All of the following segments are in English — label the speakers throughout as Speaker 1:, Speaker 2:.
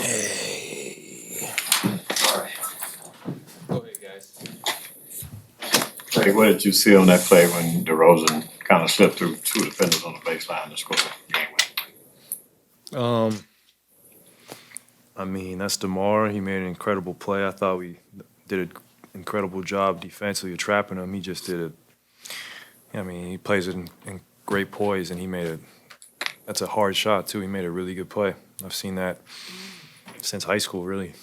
Speaker 1: Hey.
Speaker 2: All right. Go ahead, guys.
Speaker 3: Hey, what did you see on that play when DeRozan kind of slipped through two defenders on the baseline to score the game winner?
Speaker 1: I mean, that's DeMar. He made an incredible play. I thought we did an incredible job defensively of trapping him. He just did it. I mean, he plays it in great poise, and that's a hard shot, too. He made a really good play. I've seen that since high school, really.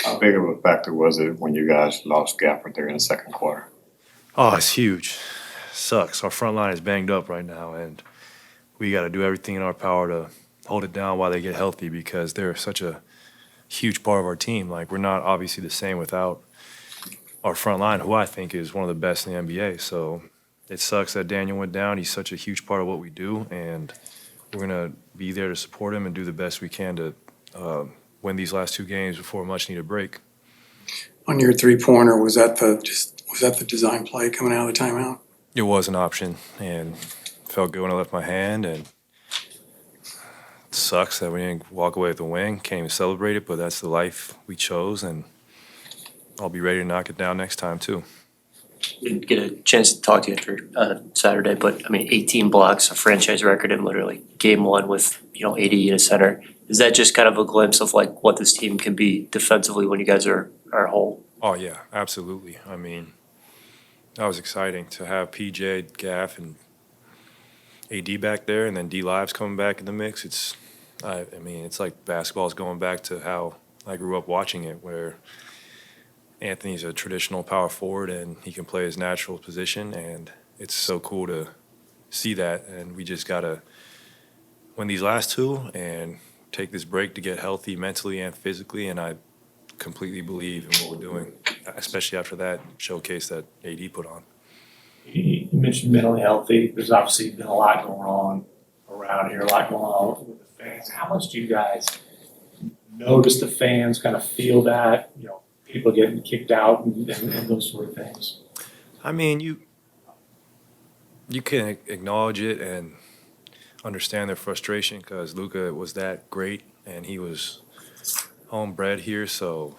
Speaker 3: How big of a factor was it when you guys lost Gafford there in the second quarter?
Speaker 1: Oh, it's huge. Sucks. Our front line is banged up right now, and we got to do everything in our power to hold it down while they get healthy because they're such a huge part of our team. Like, we're not obviously the same without our front line, who I think is one of the best in the NBA. So it sucks that Daniel went down. He's such a huge part of what we do, and we're going to be there to support him and do the best we can to win these last two games before a much-needed break.
Speaker 4: On your three-pointer, was that the design play coming out of the timeout?
Speaker 1: It was an option, and felt good when I left my hand, and it sucks that we didn't walk away with the win. Can't even celebrate it, but that's the life we chose, and I'll be ready to knock it down next time, too.
Speaker 5: Didn't get a chance to talk to you after Saturday, but I mean, 18 blocks, a franchise record in literally game one with, AD in a center. Is that just kind of a glimpse of like what this team can be defensively when you guys are whole?
Speaker 1: Oh, yeah, absolutely. I mean, that was exciting to have PJ, Gaff, and AD back there, and then D-Live's coming back in the mix. It's like basketball's going back to how I grew up watching it, where Anthony's a traditional power forward and he can play his natural position, and it's so cool to see that. And we just got to win these last two and take this break to get healthy mentally and physically, and I completely believe in what we're doing, especially after that showcase that AD put on.
Speaker 2: You mentioned mentally healthy. There's obviously been a lot going on around here, a lot going on with the fans. How much do you guys notice the fans kind of feel that, people getting kicked out and those sort of things?
Speaker 1: I mean, you can acknowledge it and understand their frustration because Luka was that great and he was homebred here. So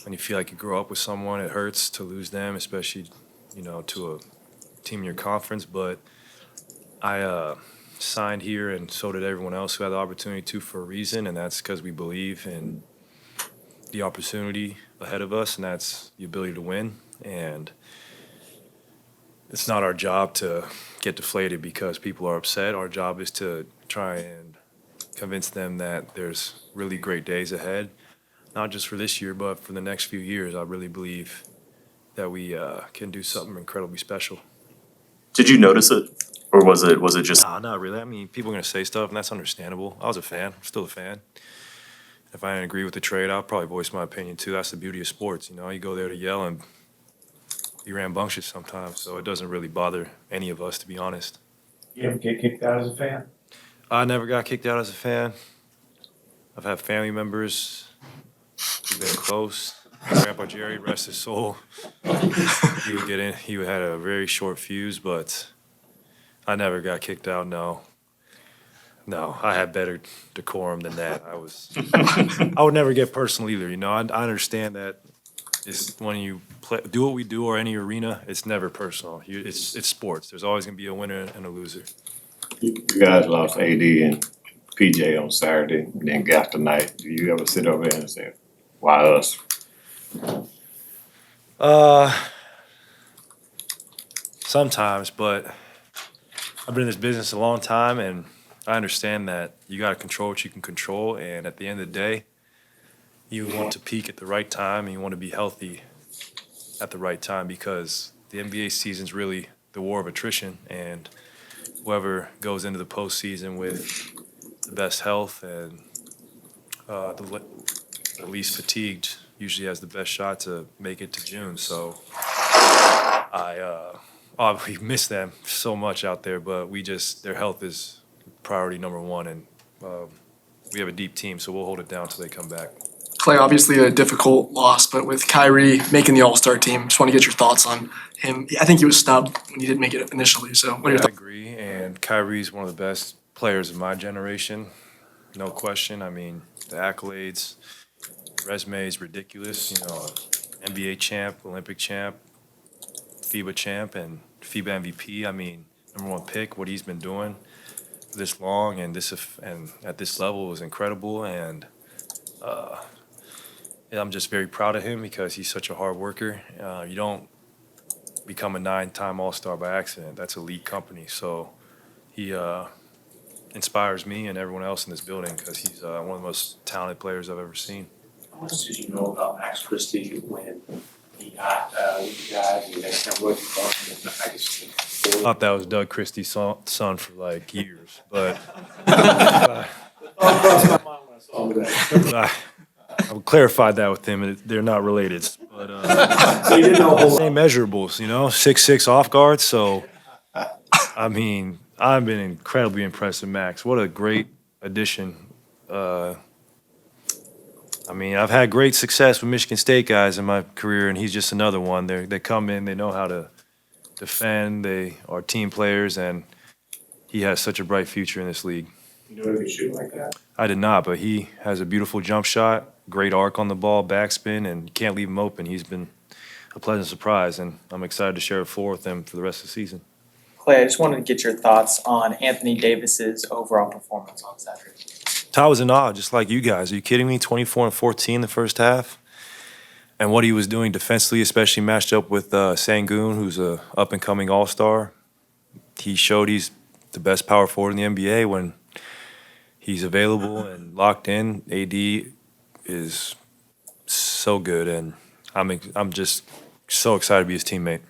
Speaker 1: when you feel like you grow up with someone, it hurts to lose them, especially, to a team in your conference. But I signed here, and so did everyone else who had the opportunity to, for a reason, and that's because we believe in the opportunity ahead of us, and that's the ability to win. And it's not our job to get deflated because people are upset. Our job is to try and convince them that there's really great days ahead, not just for this year, but for the next few years. I really believe that we can do something incredibly special.
Speaker 6: Did you notice it, or was it just?
Speaker 1: Nah, not really. I mean, people are gonna say stuff, and that's understandable. I was a fan. I'm still a fan. If I didn't agree with the trade, I'll probably voice my opinion too. That's the beauty of sports. You go there to yell and be rambunctious sometimes, so it doesn't really bother any of us, to be honest.
Speaker 2: You ever get kicked out as a fan?
Speaker 1: I never got kicked out as a fan. I've had family members who've been close. My Grandpa Jerry, rest his soul. He would get in. He had a very short fuse, but I never got kicked out. No, I had better decorum than that. I would never get personal either. I understand that it's when you do what we do or any arena, it's never personal. It's sports. There's always gonna be a winner and a loser.
Speaker 3: You guys lost AD and PJ on Saturday, and then Gaff tonight. Do you ever sit over there and say, why us?
Speaker 1: Sometimes, but I've been in this business a long time, and I understand that you got to control what you can control, and at the end of the day, you want to peak at the right time, and you want to be healthy at the right time, because the NBA season's really the war of attrition, and whoever goes into the postseason with the best health and the least fatigued usually has the best shot to make it to June. So we miss them so much out there, but their health is priority number one, and we have a deep team, so we'll hold it down until they come back.
Speaker 7: Klay, obviously a difficult loss, but with Kyrie making the All-Star team, just want to get your thoughts on him. I think he was snubbed when he didn't make it initially, so what are your thoughts?
Speaker 1: I agree, and Kyrie's one of the best players of my generation, no question. I mean, the accolades, resume is ridiculous. You know, NBA champ, Olympic champ, FIBA champ, and FIBA MVP. I mean, #1 pick. What he's been doing this long and at this level is incredible. And I'm just very proud of him because he's such a hard worker. You don't become a 9-time All-Star by accident. That's elite company. So he inspires me and everyone else in this building because he's one of the most talented players I've ever seen.
Speaker 2: How much did you know about Max Christie when he got with you guys and you guys kind of worked with him? I guess
Speaker 1: I thought that was Doug Christie's son for like years, but I clarified that with him. They're not related, but
Speaker 2: So you didn't know a whole lot.
Speaker 1: same measurables, you know, 6'6" off guard. So, I mean, I've been incredibly impressed with Max. What a great addition. I mean, I've had great success with Michigan State guys in my career, and he's just another one. They come in, they know how to defend, they are team players, and he has such a bright future in this league.
Speaker 2: You know he could shoot like that?
Speaker 1: I did not, but he has a beautiful jump shot, great arc on the ball, backspin, and you can't leave him open. He's been a pleasant surprise, and I'm excited to share the floor with him for the rest of the season.
Speaker 8: Klay, I just wanted to get your thoughts on Anthony Davis's overall performance on Saturday.
Speaker 1: Ty was in awe, just like you guys. Are you kidding me? 24 and 14 the first half. And what he was doing defensively, especially matched up with Sengun, who's a up-and-coming All-Star. He showed he's the best power forward in the NBA when he's available and locked in. AD is so good, and I'm just so excited to be his teammate.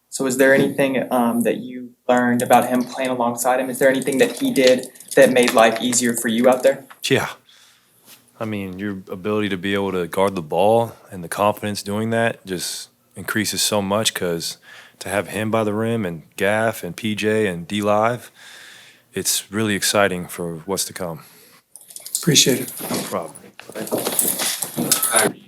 Speaker 8: So is there anything that you learned about him playing alongside him? Is there anything that he did that made life easier for you out there?
Speaker 1: Yeah. I mean, your ability to be able to guard the ball and the confidence doing that just increases so much because to have him by the rim and Gaff and PJ and D-Live, it's really exciting for what's to come.
Speaker 4: Appreciate it.
Speaker 1: No problem.
Speaker 2: Kyrie,